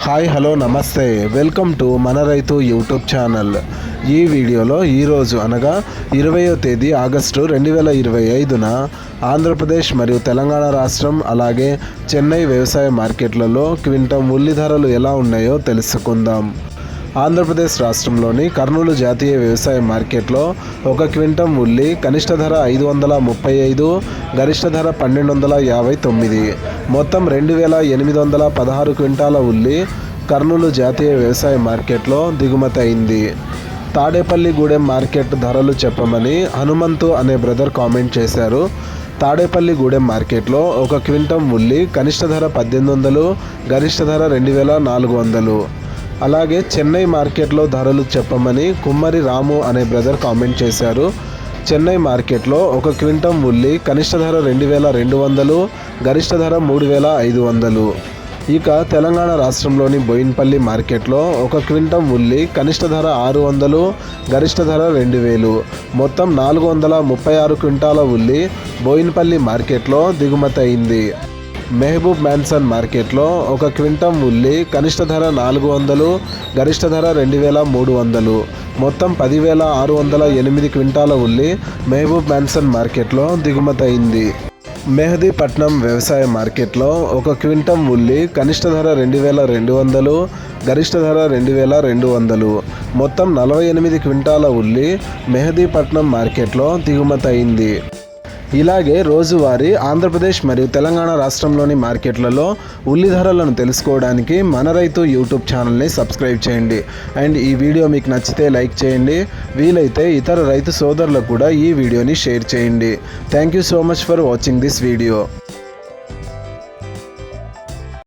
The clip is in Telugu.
హాయ్ హలో నమస్తే వెల్కమ్ టు మన రైతు యూట్యూబ్ ఛానల్. ఈ వీడియోలో ఈరోజు అనగా 20వ తేదీ ఆగస్టు 2025న ఆంధ్రప్రదేశ్ మరియు తెలంగాణ రాష్ట్రం అలాగే చెన్నై వ్యవసాయ మార్కెట్లలో క్వింటం ఉల్లి ధరలు ఎలా ఉన్నాయో తెలుసుకుందాం. ఆంధ్రప్రదేశ్ రాష్ట్రంలోని కర్నూలు జాతీయ వ్యవసాయ మార్కెట్లో ఒక క్వింటం ఉల్లి కనిష్ట ధర 535, గరిష్ట ధర 1259, మొత్తం 2816 క్వింటాల ఉల్లి కర్నూలు జాతీయ వ్యవసాయ మార్కెట్లో దిగుమతి అయింది. తాడేపల్లిగూడెం మార్కెట్ ధరలు చెప్పమని హనుమంతు అనే బ్రదర్ కామెంట్ చేశారు. తాడేపల్లిగూడెం మార్కెట్లో ఒక క్వింటం ఉల్లి కనిష్ట ధర 1800, గరిష్ట ధర 2400. అలాగే చెన్నై మార్కెట్లో ధరలు చెప్పమని కుమ్మరి రాము అనే బ్రదర్ కామెంట్ చేశారు. చెన్నై మార్కెట్లో ఒక క్వింటం ఉల్లి కనిష్ట ధర 2200, గరిష్ట ధర 3500. ఇక తెలంగాణ రాష్ట్రంలోని బోయిన్పల్లి మార్కెట్లో ఒక క్వింటం ఉల్లి కనిష్ట ధర 600, గరిష్ట ధర 2000, మొత్తం 436 క్వింటాల ఉల్లి బోయిన్పల్లి మార్కెట్లో దిగుమతి అయింది. మెహబూబ్ మ్యాన్సన్ మార్కెట్లో ఒక క్వింటం ఉల్లి కనిష్ట ధర 400, గరిష్ట ధర 2300, మొత్తం 10,608 క్వింటాల ఉల్లి మెహబూబ్ మ్యాన్సన్ మార్కెట్లో దిగుమతి అయింది. మెహదీపట్నం వ్యవసాయ మార్కెట్లో ఒక క్వింటం ఉల్లి కనిష్ట ధర 2200, గరిష్ట ధర 2200, మొత్తం 48 క్వింటాల ఉల్లి మెహదీపట్నం మార్కెట్లో దిగుమతి అయింది. ఇలాగే రోజువారీ ఆంధ్రప్రదేశ్ మరియు తెలంగాణ రాష్ట్రంలోని మార్కెట్లలో ఉల్లి ధరలను తెలుసుకోవడానికి మన రైతు యూట్యూబ్ ఛానల్ని సబ్స్క్రైబ్ చేయండి. అండ్ ఈ వీడియో మీకు నచ్చితే లైక్ చేయండి. వీలైతే ఇతర రైతు సోదరులకు కూడా ఈ వీడియోని షేర్ చేయండి. Thank you so much for watching this video.